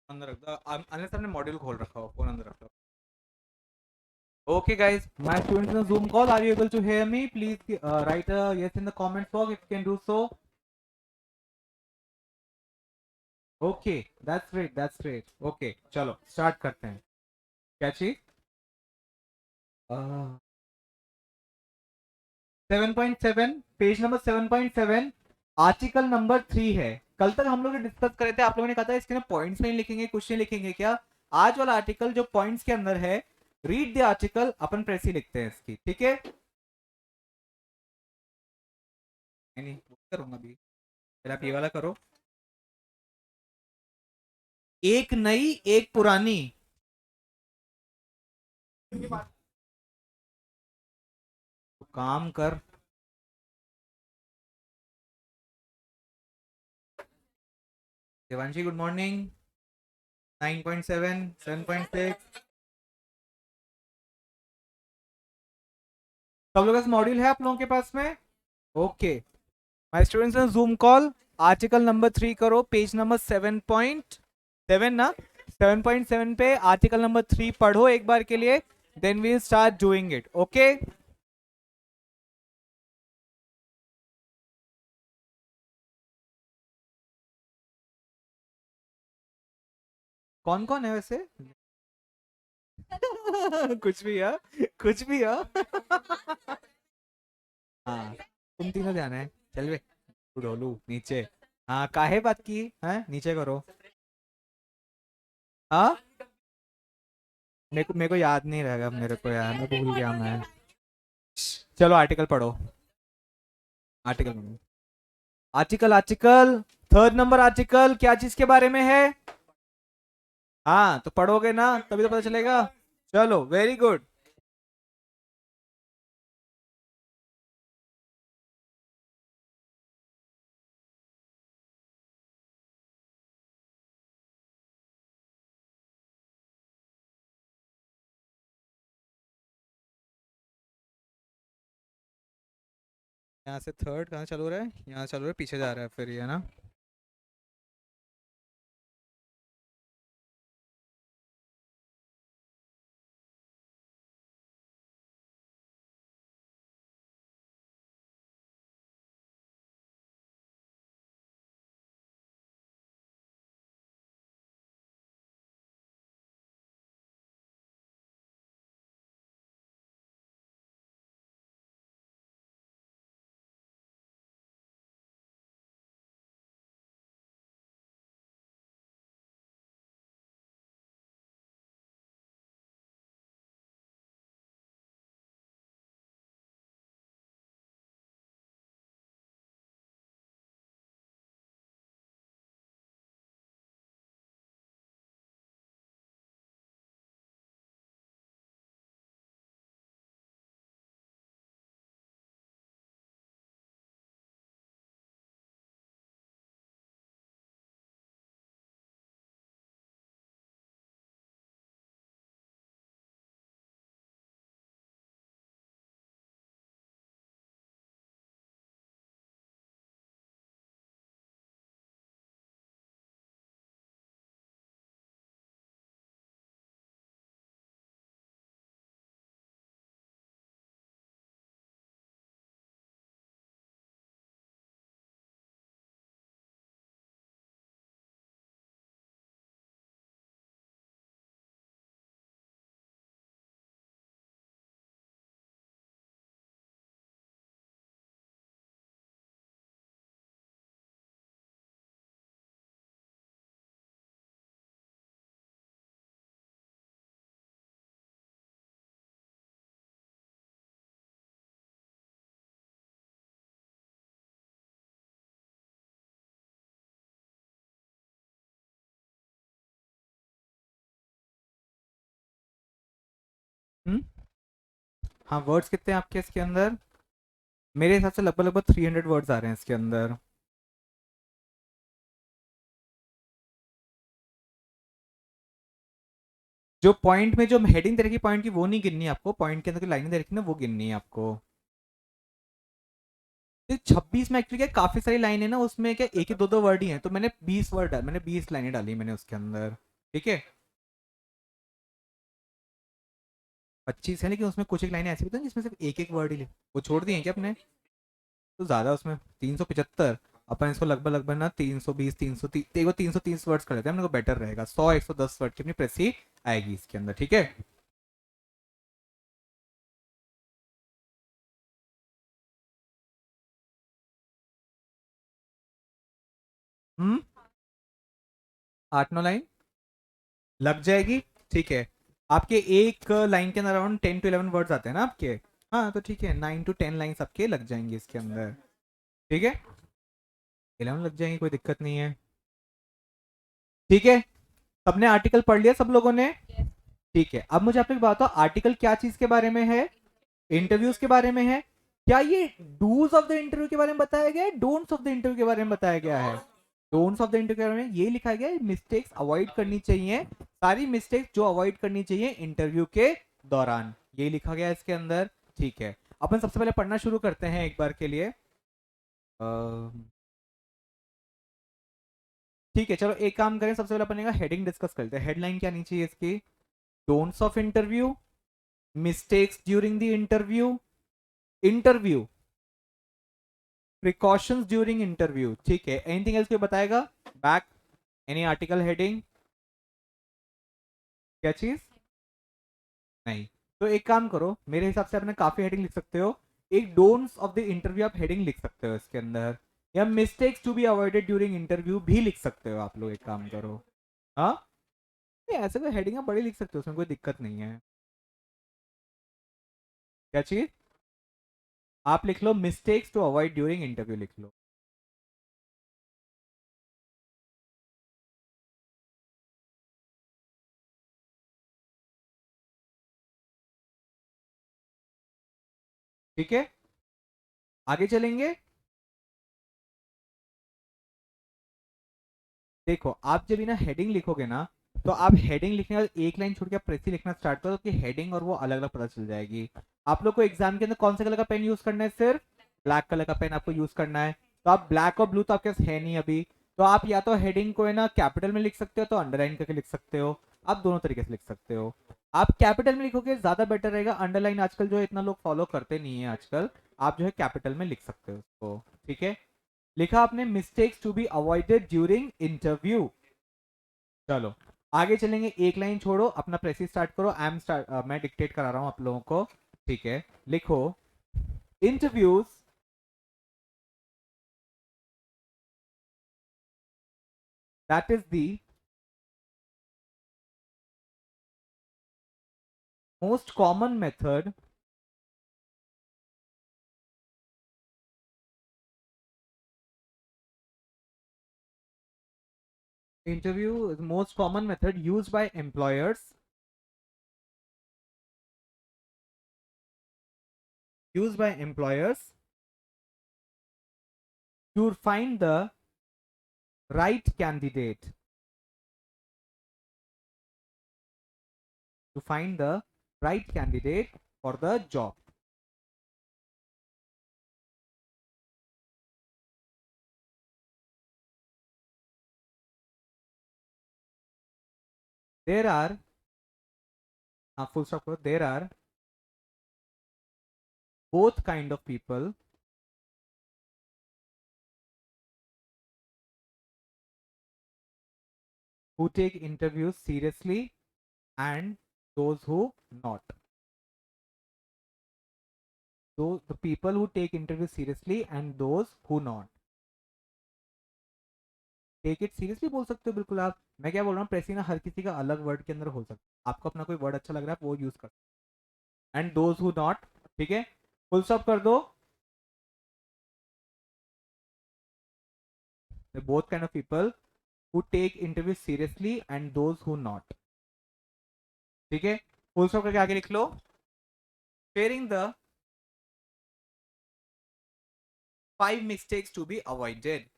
अंदर रख दो अनलेस आपने मॉड्यूल खोल रखा हो, फोन अंदर रख लो. Okay, guys, my students in the Zoom call, are you able to hear me? Please write a yes in the comment box if you can do so. Okay, that's great, that's great. Okay, चलो start करते हैं. क्या चीज? 7.7, page number 7.7, article number 3 है. कल तक हम लोग डिस्कस करे थे, आप लोगों ने कहा था इसके ना पॉइंट्स नहीं लिखेंगे, कुछ नहीं लिखेंगे. क्या आज वाला आर्टिकल जो पॉइंट्स के अंदर है, रीड द आर्टिकल, अपन प्रेसी लिखते हैं इसकी, ठीक है? नहीं करूंगा अभी, पहले आप ये वाला करो. एक नई एक पुरानी. काम कर. Devanshi good morning. 9.7, 7.6, सब लोग मॉड्यूल है आप लोगों के पास में? Okay, my students in zoom call, article number 3 करो, पेज नंबर 7.7 ना, 7.7 पे आर्टिकल नंबर 3 पढ़ो एक बार के लिए, then we start doing it. Okay, कौन कौन है वैसे? कुछ भी है, कुछ भी है. हाँ, तुम तीनों ध्यान है. चल बे डोलू नीचे. हाँ, काहे बात की है, नीचे करो. हाँ, मेरे को याद नहीं रहेगा, मेरे को यार मैं भूल गया मैं. चलो आर्टिकल पढ़ो. आर्टिकल पढ़ो. Article article, third number article क्या चीज के बारे में है? हाँ, तो पढ़ोगे ना तभी तो पता चलेगा. चलो, वेरी गुड. यहाँ से थर्ड कहाँ चालू हो रहा है? यहाँ चालू हो रहा है, पीछे जा रहा है फिर ये ना. हम्म. हाँ, वर्ड्स कितने हैं आपके इसके अंदर? मेरे हिसाब से लगभग लगभग 300 वर्ड्स आ रहे हैं इसके अंदर. जो पॉइंट में जो हेडिंग दे रखी पॉइंट की वो नहीं गिननी है आपको, पॉइंट के अंदर की लाइनें दे रखी ना वो गिननी है आपको. 26 में एक्चुअली क्या काफी सारी लाइन है ना, उसमें क्या एक ही दो दो वर्ड ही हैं, तो मैंने 20 वर्ड मैंने 20 लाइनें डाली मैंने उसके अंदर. ठीक है, 25 है, लेकिन उसमें कुछ एक लाइनें ऐसी होती हैं जिसमें सिर्फ एक एक वर्ड ही वो छोड़ दिए हैं क्या अपने, तो ज्यादा उसमें 375, अपन इसको लगभग लगभग ना 320 330 वर्ड्स कर लेते हैं, अपने को बेटर रहेगा, 100 110 वर्ड की अपनी प्रेसी आएगी इसके अंदर, ठीक है। हम्म, 8 9 लाइन लग जाएगी, ठीक है। आपके एक लाइन के अंदर अराउंड 10 to 11 वर्ड्स आते हैं ना आपके, हाँ तो ठीक है, 9 to 10 लाइन्स आपके लग जाएंगे इसके अंदर, ठीक है, 11 लग जाएंगे, कोई दिक्कत नहीं है, ठीक है। सबने आर्टिकल पढ़ लिया सब लोगों ने, ठीक है। अब मुझे आप लोग बताओ आर्टिकल क्या चीज के बारे में है, इंटरव्यूज के बारे में है, क्या ये डूज ऑफ द इंटरव्यू के बारे में बताया गया है, डोंट्स ऑफ द इंटरव्यू के बारे में बताया गया है, डोंट्स ऑफ द इंटरव्यू के बारे में ये लिखा गया है, मिस्टेक्स अवॉइड करनी चाहिए, सारी मिस्टेक्स जो अवॉइड करनी चाहिए इंटरव्यू के दौरान, ये लिखा गया है इसके अंदर, ठीक है। अपन सबसे पहले पढ़ना शुरू करते हैं एक बार के लिए, ठीक है, चलो एक काम करें, सबसे पहले अपन हेडिंग डिस्कस करते हैं, हेडलाइन क्या आनी चाहिए इसकी, don'ts of interview, mistakes during the interview, interview, precautions during interview, ठीक है। एनीथिंग एल्स कोई बताएगा, बैक, एनी आर्टिकल हेडिंग, क्या चीज, नहीं, तो एक काम करो, मेरे हिसाब से आपने काफी हेडिंग लिख सकते हो, एक डोंट्स ऑफ द इंटरव्यू आप हेडिंग लिख सकते हो इसके अंदर, या mistakes to be avoided during interview भी लिख सकते हो आप लोग, एक काम करो, हाँ, नहीं, ऐसे कोई हेडिंग आप बड़ी लिख सकते हो, उसमें कोई दिक्कत नहीं है, क्या चीज, आप लिख लो mistakes to avoid during interview लिख लो, ठीक है, आगे चलेंगे। देखो आप जब ना हेडिंग लिखोगे ना, तो आप हेडिंग लिखने के बाद एक लाइन छोड़ के आप प्रेसी लिखना स्टार्ट करो, कि हेडिंग और वो अलग अलग पता चल जाएगी। आप लोग को एग्जाम के अंदर कौन से कलर का पेन यूज करना है, सिर्फ ब्लैक कलर का पेन आपको यूज करना है, तो आप ब्लैक और ब्लू तो आपके पास है नहीं अभी, तो आप या तो हेडिंग को है ना कैपिटल में लिख सकते हो, तो अंडरलाइन करके लिख सकते हो, आप दोनों तरीके से लिख सकते हो। आप कैपिटल में लिखोगे ज्यादा बेटर रहेगा, अंडरलाइन आजकल जो है इतना लोग फॉलो करते नहीं है आजकल, आप जो है कैपिटल में लिख सकते हो उसको, ठीक है। लिखा आपने mistakes to be avoided during interview, चलो आगे चलेंगे, एक लाइन छोड़ो अपना प्रेसी स्टार्ट करो, मैं डिक्टेट करा रहा हूं आप लोगों को, ठीक है। लिखो interviews that is the most common method interview is most common method used by employers to find the right candidate, to find the right candidate for the job. There are, full stop करो, there are both kind of people who take interviews seriously and those who not. So the people who take interviews seriously and those who not. Take it seriously बोल सकते हो बिल्कुल आप, मैं क्या बोल रहा हूँ, प्रेसी ना हर किसी का अलग वर्ड के अंदर हो सकता है, आपको अपना कोई वर्ड अच्छा लग रहा है आप वो यूज कर, एंड दोज हु नॉट, ठीक है, फुल स्टॉप कर दो, both kind of people who take interview seriously and those who not, ठीक है, फुल स्टॉप करके आगे लिख लो, sharing the 5 mistakes to be avoided,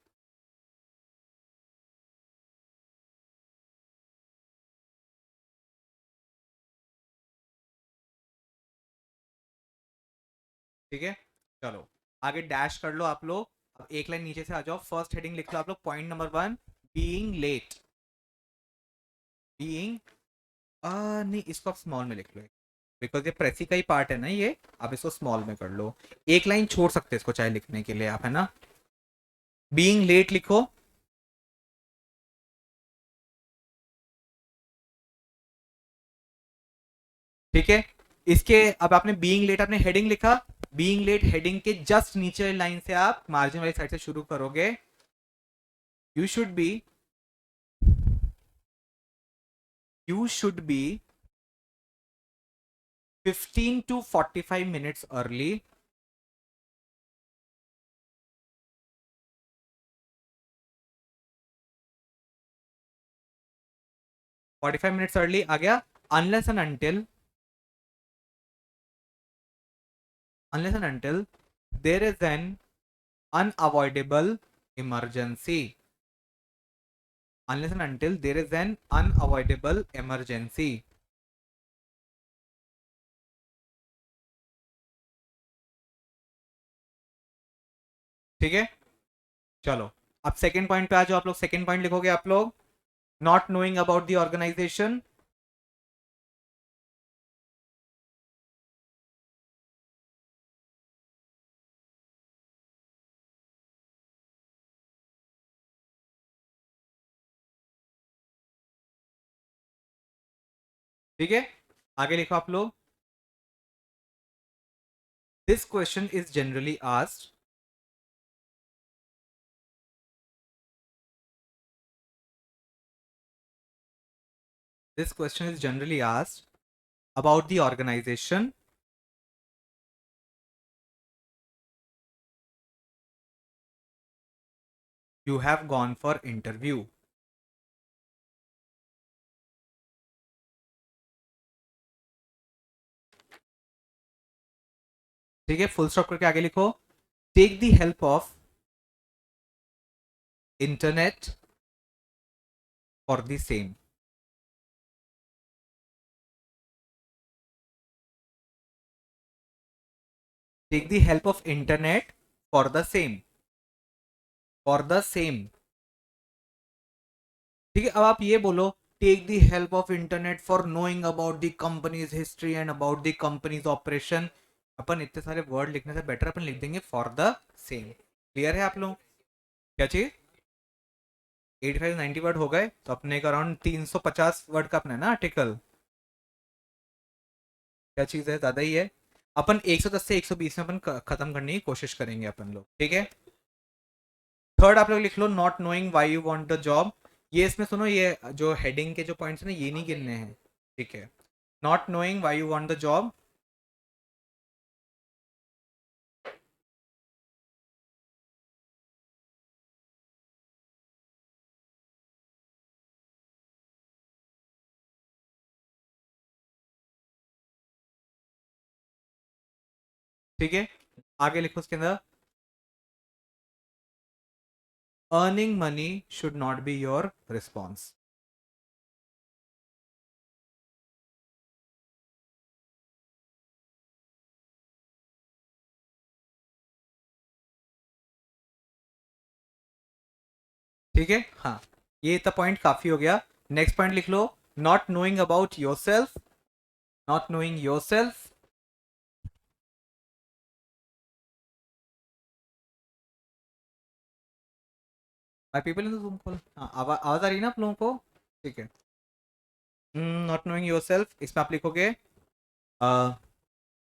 ठीक है। चलो आगे डैश कर लो आप लोग, अब एक लाइन नीचे से आ जाओ, फर्स्ट हेडिंग लिख लो आप लोग, point number 1, being late, being, नहीं इसको आप स्मॉल में लिख लो, बिकॉज ये प्रेसी का ही पार्ट है ना ये, आप इसको स्मॉल में कर लो। एक लाइन छोड़ सकते हैं इसको चाहे लिखने के लिए आप, है ना। बीइंग लेट लिखो। ठीक है, इसके अब आपने बीइंग लेट आपने हेडिंग लिखा, बीइंग लेट हेडिंग के जस्ट नीचे लाइन से आप मार्जिन वाली साइड से शुरू करोगे। You should be, you should be 15 to 45 minutes early. 45 minutes early आ गया। unless and until, unless and until there is an unavoidable emergency, unless and until there is an unavoidable emergency। ठीक है, चलो अब second point पे आ जाओ आप लोग। Second point लिखोगे आप लोग, not knowing about the organization. ठीक है, आगे लिखो आप लोग, this question is generally asked, this question is generally asked about the organization you have gone for interview। ठीक है, फुल स्टॉप करके आगे लिखो, take the help of internet for the same. Take the help of internet for the same, for the same. ठीक है, अब आप ये बोलो, take the help of internet for knowing about the company's history and about the company's operation. अपन इतने सारे word लिखने से बेटर अपन लिख देंगे फॉर द सेम। क्लियर है आप लोग? क्या चाहिए? 85-90 वर्ड हो गए, तो अपने एक अराउंड 350 वर्ड का अपना है ना आर्टिकल। क्या चीज है, ज्यादा ही है। अपन 110 से 120 में अपन खत्म करने की कोशिश करेंगे अपन लोग। ठीक है, थर्ड आप लोग लिख लो, not knowing why you want the job. ये इसमें सुनो, ये जो हेडिंग के जो पॉइंट्स हैं ना, ये नहीं गिनने हैं। ठीक है, not knowing why you want the job. ठीक है, आगे लिखो उसके अंदर, earning money should not be your response. ठीक है, हाँ, ये इतना पॉइंट काफी हो गया। नेक्स्ट पॉइंट लिख लो, not knowing about yourself, not knowing yourself. My people in the room call, हाँ आवाज आ रही है ना आप लोगों को? ठीक है, नॉट नोइंग योर सेल्फ, इसमें आप लिखोगे,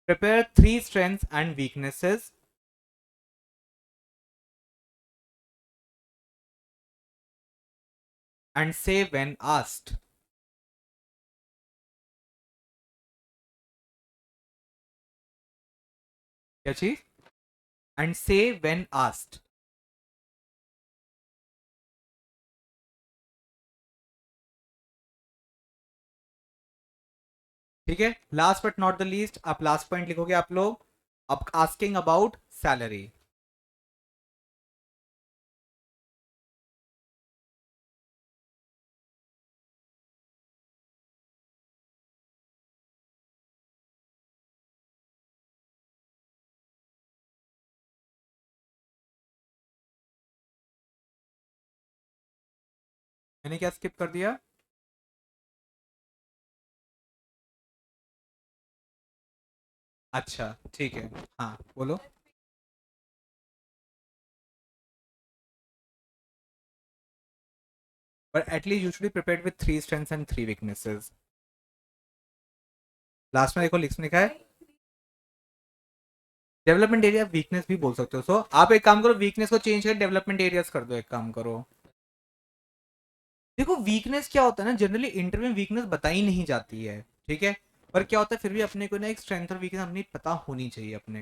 prepare 3 strengths and weaknesses and say when asked। क्या चीज? and say when asked। ठीक है, last but not the least, आप लास्ट पॉइंट लिखोगे आप लोग, अब आस्किंग अबाउट सैलरी। मैंने क्या स्किप कर दिया? अच्छा ठीक है, हाँ बोलो। But at least you should be prepared with 3 strengths and 3 weaknesses. Last में देखो लिखा है डेवलपमेंट एरिया, वीकनेस भी बोल सकते हो। सो आप एक काम करो, वीकनेस को चेंज कर डेवलपमेंट एरियाज कर दो, एक काम करो। देखो वीकनेस क्या होता है ना, जनरली इंटरव्यू में वीकनेस बताई नहीं जाती है, ठीक है। पर क्या होता है, फिर भी अपने को ना एक स्ट्रेंथ और वीकनेस अपनी पता होनी चाहिए अपने।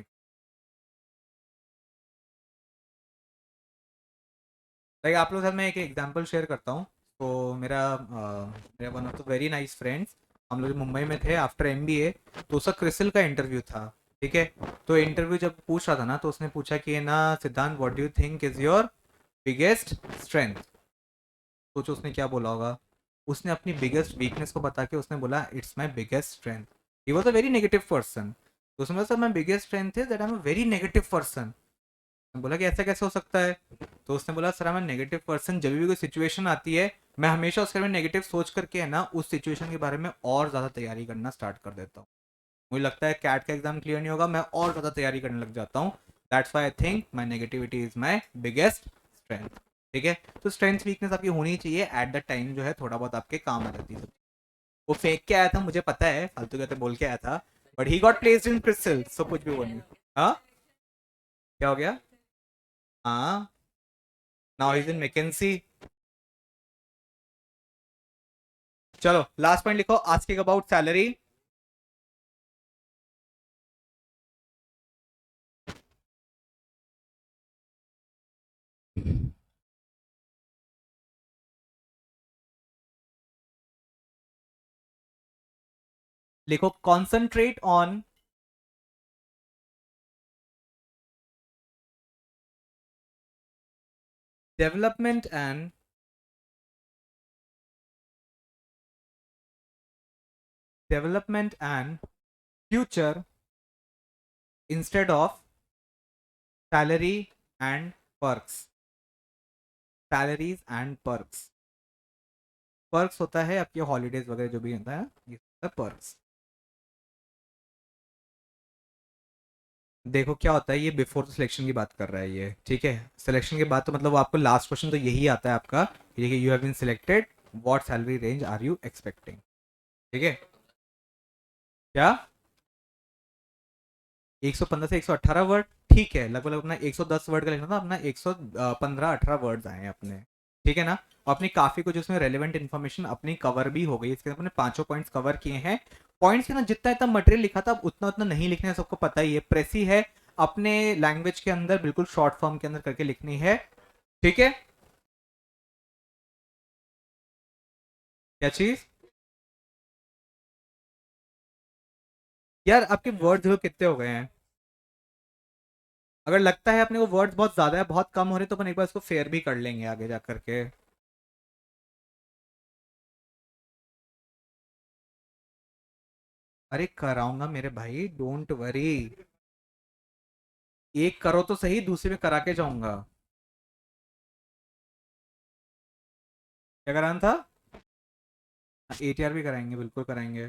लाइक आप लोगों के साथ मैं एक एग्जांपल शेयर करता हूँ। तो मेरा one of the very nice friends, हम लोग मुंबई में थे आफ्टर एमबीए। तो उसका क्रिसिल का इंटरव्यू था, ठीक है। तो इंटरव्यू जब पूछ रहा था ना, तो उसने पूछा कि ना सिद्धांत, what do you think is your biggest strength. सोचो उसने क्या बोला होगा। उसने अपनी बिगेस्ट वीकनेस को बता के उसने बोला it's my biggest strength. He was a very negative person. तो उसने बोला sir my biggest strength is that I am a very negative person. बोला कि ऐसा कैसे हो सकता है। तो उसने बोला sir I am negative person, जब भी कोई सिचुएशन आती है मैं हमेशा उसके बारे में नेगेटिव सोच करके है ना उस सिचुएशन के बारे में और ज़्यादा तैयारी करना स्टार्ट कर देता हूँ। मुझे लगता है कैट का एग्जाम क्लियर नहीं होगा, मैं और ज़्यादा तैयारी करने लग जाता हूँ। That's why I think my negativity is my biggest strength. ठीक है। तो स्ट्रेंथ वीकनेस आपकी होनी चाहिए एट द टाइम, जो है थोड़ा बहुत आपके काम आ जाती है। वो फेंक के आया था मुझे पता है, फालतू कहते बोल के आया था। But he got placed in Crystal, so कुछ भी बोलनी। हाँ, क्या हो गया। हाँ, नाउ इज इन मैकेंसी। चलो लास्ट पॉइंट लिखो, आस्किंग अबाउट सैलरी। लिखो concentrate on development and future instead of salary and perks. Salaries and perks. Perks होता है आपके हॉलीडेज वगैरह जो भी होता है, ये पर्क्स। देखो क्या होता है, ये बिफोर सिलेक्शन की बात कर रहा है ये, ठीक है। सिलेक्शन के बाद तो मतलब आपको लास्ट क्वेश्चन तो यही आता है आपका, you have been selected, what salary range are you expecting. ठीक है। क्या 115 से 118 वर्ड, ठीक है। लगभग अपना 110 वर्ड का लिखना था, अपना 115-18 वर्ड्स आए हैं अपने। ठीक है ना। और अपनी काफी कुछ उसमें रेलिवेंट इन्फॉर्मेशन अपनी कवर भी हो गई, इसके अंदर अपने पांचों पॉइंट्स कवर किए हैं। पॉइंट्स के ना जितना इतना मटेरियल लिखा था, अब उतना उतना नहीं लिखना है, सबको पता ही है। प्रेसी है, अपने लैंग्वेज के अंदर बिल्कुल शॉर्ट फॉर्म के अंदर करके लिखनी है। ठीक है। क्या चीज। यार आपके वर्ड देखो कितने हो गए हैं। अगर लगता है अपने को वर्ड्स बहुत ज्यादा है, बहुत कम हो रहे, तो अपन एक बार इसको फेयर भी कर लेंगे आगे जा करके। अरे कराऊंगा मेरे भाई, डोंट वरी। एक करो तो सही, दूसरे में करा के जाऊंगा। क्या कराना था। एटीआर भी कराएंगे, बिल्कुल कराएंगे।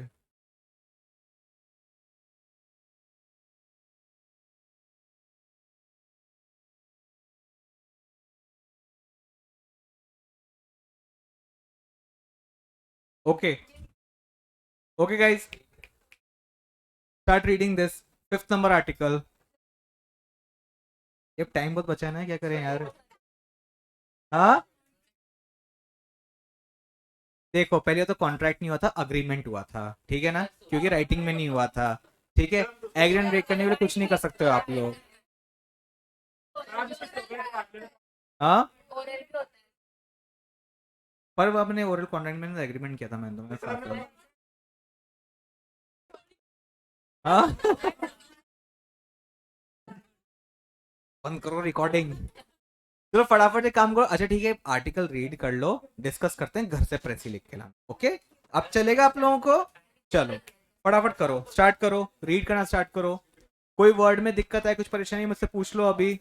Okay. Okay guys, start reading this. 5th number article. ये टाइम बहुत बचा है ना, क्या करें यार। हाँ, देखो पहले तो कॉन्ट्रैक्ट नहीं हुआ था, अग्रीमेंट हुआ था, ठीक है ना, क्योंकि राइटिंग में नहीं हुआ था। ठीक है। एग्रीमेंट ब्रेक करने के लिए कुछ नहीं कर सकते हो आप लोग। हाँ, पर वो अपने ओरल कॉन्ट्रैक्ट में एग्रीमेंट किया था मैंने, तो मैं साथ में। हाँ। बंद करो रिकॉर्डिंग। चलो फटाफट एक काम करो, अच्छा ठीक है, आर्टिकल रीड कर लो, डिस्कस करते हैं घर से प्रेस ही लिख के लाना, ओके। अब चलेगा आप लोगों को। चलो फटाफट करो, स्टार्ट करो, रीड करना स्टार्ट करो। कोई वर्ड में दिक्कत है, कुछ परेशानी, मुझसे पूछ लो अभी।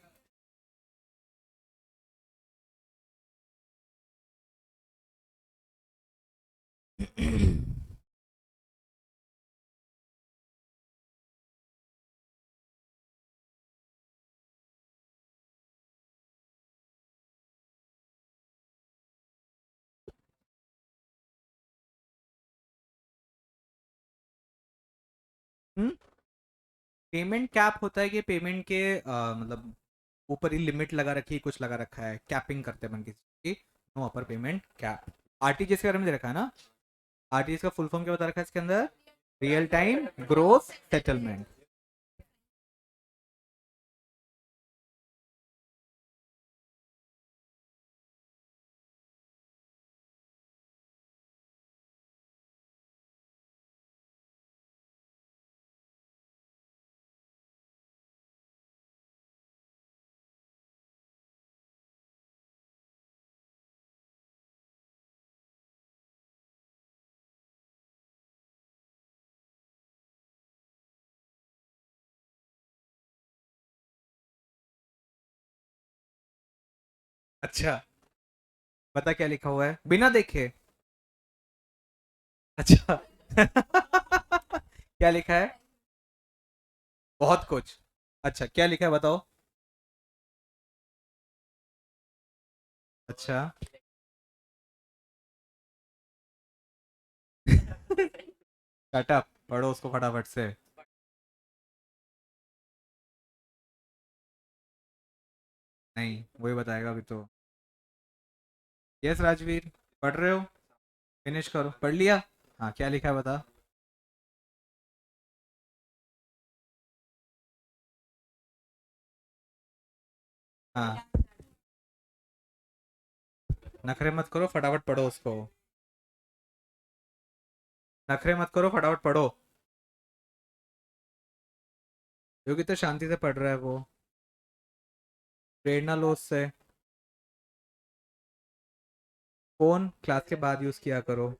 पेमेंट कैप होता है कि पेमेंट के मतलब ऊपर ही लिमिट लगा रखी है, कुछ लगा रखा है, कैपिंग करते हैं अपन किसी की। नो अपर पेमेंट कैप। आरटीजीएस के बारे में दे रखा है ना। आरटीजीएस का फुल फॉर्म क्या बता रखा है इसके अंदर? Real time gross settlement. अच्छा, बता क्या लिखा हुआ है बिना देखे। अच्छा क्या लिखा है? बहुत कुछ। अच्छा, क्या लिखा है बताओ। अच्छा शट अप, पढ़ो उसको फटाफट से। नहीं, वही बताएगा अभी तो। यस राजवीर, पढ़ रहे हो? फिनिश करो, पढ़ लिया? हाँ, क्या लिखा है बता। हाँ, नखरे मत करो, फटाफट पढ़ो उसको। नखरे मत करो, फटाफट पढ़ो। क्योंकि तो शांति से पढ़ रहा है वो। प्रेरणा लो उससे। फोन क्लास के बाद यूज किया करो।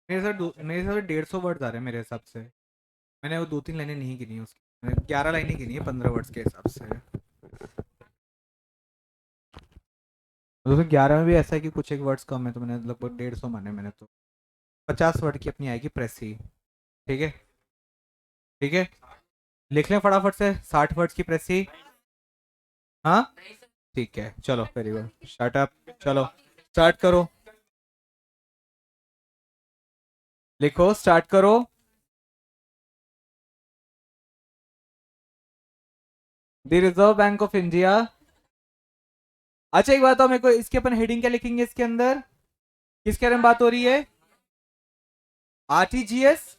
मेरे साथ 150 वर्ड आ रहे हैं मेरे हिसाब से। मैंने वो 2-3 लाइनें नहीं गिनी उसकी, मैंने 11 लाइनें गिनी है 15 वर्ड्स के हिसाब से। तो उसमें 11 में भी ऐसा है कि कुछ एक वर्ड्स कम है, तो मैंने लगभग 150 माने मैंने तो। 50 वर्ड की अपनी आएगी प्रेस ही। ठीक है। ठीक है, लिख लें फटाफट से 60 वर्ड्स की प्रेस ही। हाँ, ठीक है, चलो वेरी गुड, स्टार्ट अप। चलो स्टार्ट करो, लिखो, स्टार्ट करो। The reserve bank of India. अच्छा एक बात बताओ मेरे को, इसके अपन हेडिंग क्या लिखेंगे इसके अंदर? किसके बारे में बात हो रही है? आरटीजीएस।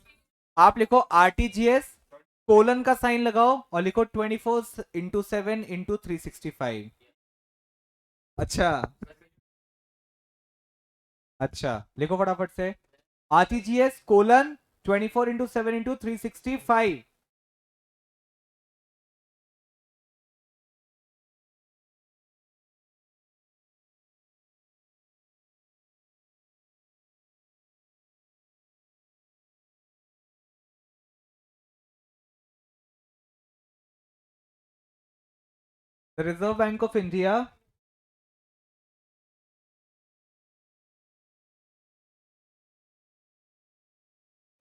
आप लिखो आरटीजीएस, कोलन का साइन लगाओ और लिखो 24/7/365। अच्छा। अच्छा, लिखो फटाफट से। RTGS colon 24/7/365। Reserve bank of India.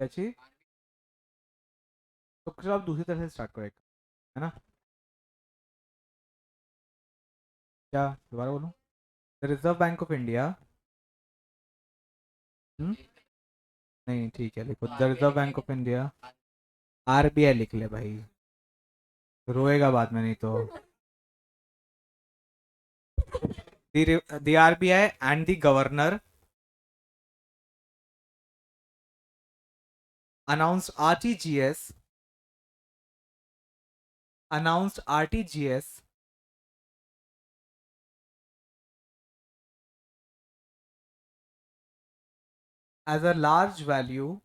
क्या चीज? तो चलो आप दूसरी तरह से स्टार्ट करो है ना? क्या दोबारा बोलो? Reserve bank of India. नहीं ठीक है, लिखो the reserve bank of India. RBI लिख ले भाई, रोएगा बाद में नहीं तो। The RBI and the governor announced RTGS, announced RTGS as a large value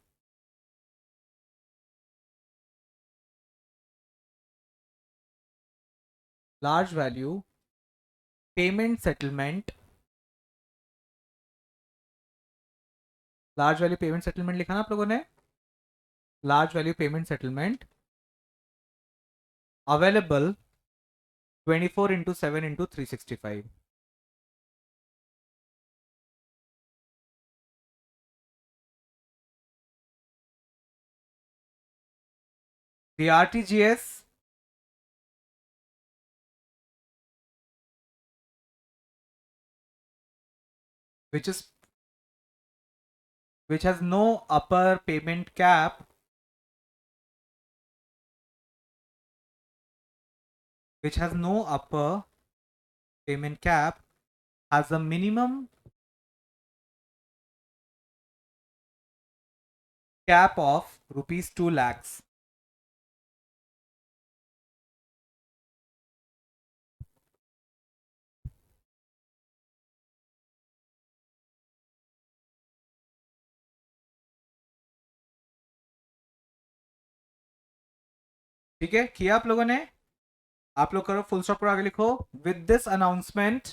payment settlement, large value payment settlement लिखा ना आप लोगों ने, large value payment settlement available 24 into 7 into 365. The RTGS which is which has no upper payment cap, which has no upper payment cap, has a minimum cap of rupees 2 lakhs. ठीक है, किया आप लोगों ने? आप लोग करो, फुल स्टॉप पर आगे लिखो, with this announcement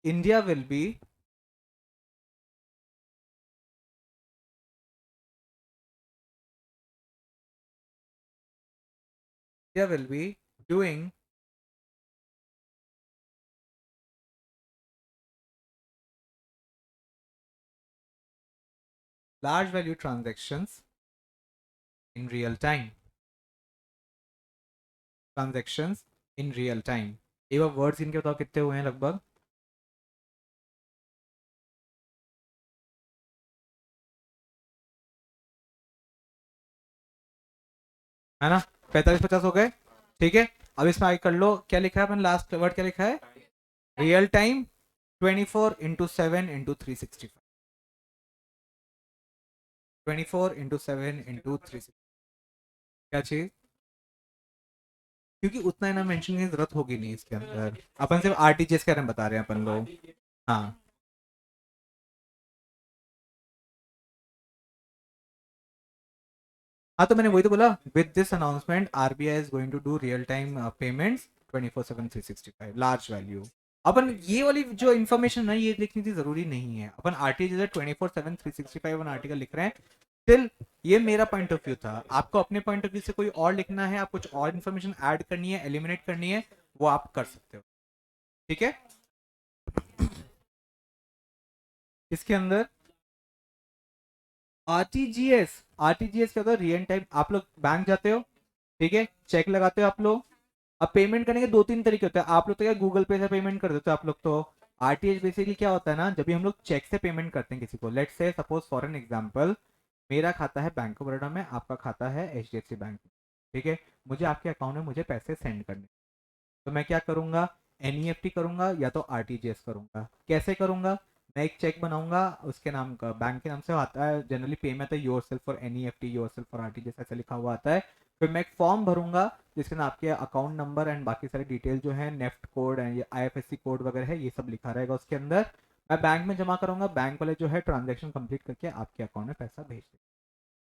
India will be doing large value transactions in real time. Transactions in real time. एक बार वर्ड्स इनके बताओ कितने हुए हैं लगभग? है ना, 45-50 हो गए. ठीक है, अब इसमें आगे कर लो. क्या लिखा है अपन, लास्ट वर्ड क्या लिखा है? Real time 24 into 7 into 365. 24 into 7 into 365. क्या चीज? क्योंकि उतना इतना मेंशन की जरूरत होगी नहीं इसके अंदर, अपन सिर्फ आरटीजीएस के बारे में बता रहे हैं अपन लोग. हाँ, हाँ तो मैंने वही तो बोला, with this announcement RBI is going to do real time payments 24/7 365 large value. अपन ये वाली जो इन्फॉर्मेशन है ये लिखनी थी, जरूरी नहीं है. अपन आरटीजीएस 24/7 365 अपन आर्टिकल लिख रहे हैं. स्टिल ये मेरा पॉइंट ऑफ व्यू था. आपको अपने पॉइंट ऑफ व्यू से कोई और लिखना है, आप कुछ और इन्फॉर्मेशन ऐड करनी है, एलिमिनेट करनी है, वो आप कर सकते हो. ठीक है, इसके अंदर आरटीजीएस, आरटीजीएस क्या होता है? Real time. आप लोग बैंक जाते हो, ठीक है, चेक लगाते हो आप लोग. अब पेमेंट करने के दो तीन तरीके होते हैं. आप लोग तो क्या गूगल पे से पेमेंट कर देते हो आप लोग तो. आरटीजीएस बेसिकली क्या होता है ना, जब भी हम लोग चेक से पेमेंट करते हैं किसी को, let's say suppose for an example, मेरा खाता है बैंक ऑफ बड़ौदा में, आपका खाता है एचडीएफसी बैंक में. ठीक है, मुझे आपके अकाउंट में मुझे पैसे सेंड करने, तो मैं क्या करूंगा? एनईएफटी करूंगा या तो आरटीजीएस करूंगा. कैसे करूंगा? मैं एक चेक बनाऊंगा, उसके नाम का, बैंक के नाम से आता है जनरली, पे में आता है your self for NEFT, your self for RTGS, ऐसा लिखा हुआ आता है. फिर मैं एक फॉर्म भरूंगा जिसके अंदर आपके अकाउंट नंबर एंड बाकी सारी डिटेल जो है, NEFT code and IFSC code वगैरह है, ये सब लिखा रहेगा उसके अंदर. मैं बैंक में जमा करूंगा, बैंक वाले जो है ट्रांजेक्शन कंप्लीट करके आपके अकाउंट में पैसा भेज देंगे.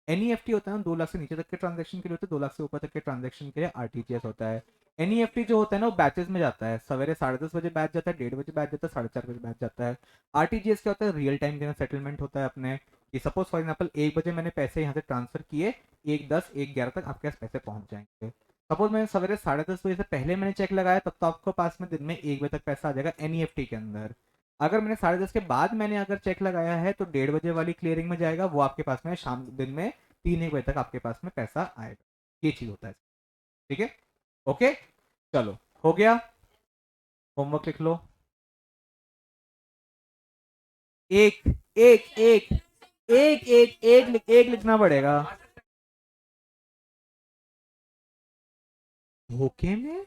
एनईएफटी होता है ना, 2 लाख से नीचे तक के ट्रांजेक्शन के लिए होता है, 2 लाख से ऊपर तक के ट्रांजेक्शन के लिए आरटीजीएस होता है. एनईएफटी जो होता है ना, वो बैचेस में जाता है. सवेरे 10:30 बजे बैच जाता है, 1:30 बजे बैच जाता है, 4:30 बजे बैच जाता है. आरटीजीएस क्या होता है? रियल टाइम के सेटलमेंट होता है अपने. कि सपोज फॉर एग्जाम्पल 1 बजे मैंने पैसे यहाँ से ट्रांसफर किए, 1:10 1:11 तक आपके पास पैसे पहुंच जाएंगे. सपोज मैंने सवेरे 10:30 बजे से पहले मैंने चेक लगाया, तब तो आपको पास में दिन में 1 बजे तक पैसा आ जाएगा एनईएफटी के अंदर. अगर मैंने 10:30 के बाद मैंने अगर चेक लगाया है, तो 1:30 बजे वाली क्लियरिंग में जाएगा, वो आपके पास में शाम दिन में 3-1 बजे तक आपके पास में पैसा आएगा. ये चीज होता है. ठीक है, ओके, चलो हो गया. होमवर्क लिख लो. एक एक एक एक लिखना पड़ेगा. धोखे में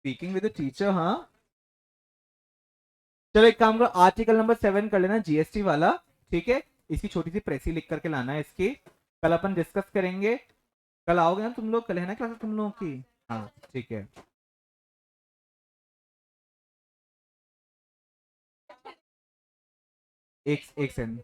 स्पीकिंग विद टीचर, हाँ. चलो एक काम करो, आर्टिकल नंबर 7 कर लेना, जीएसटी वाला, ठीक है। इसकी छोटी सी प्रेसी लिख करके लाना है इसकी, कल अपन डिस्कस करेंगे। कल आओगे ना तुम लोग, कल है ना क्लास तुम लोगों की? हाँ ठीक है। एक सेकंड,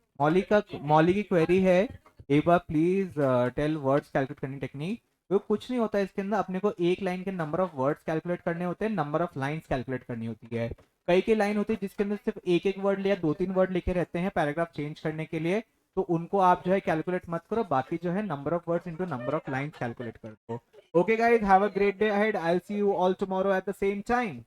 मौली की क्वेरी है, एक बार प्लीज टेल वर्ड्स कैलकुलेट करनी टेक्निक। तो कुछ नहीं होता है इसके अंदर, अपने को एक लाइन के नंबर ऑफ वर्ड्स कैलकुलेट करने होते हैं, नंबर ऑफ लाइंस कैलकुलेट करनी होती है। कई कई लाइन होती है जिसके अंदर सिर्फ एक एक वर्ड या दो तीन वर्ड लिखे रहते हैं पैराग्राफ चेंज करने के लिए, तो उनको आप जो है कैलकुलेट मत करो, बाकी जो है number of words into number of lines calculate कर दो। Okay guys, have a great day ahead, I will see you all tomorrow at the same time.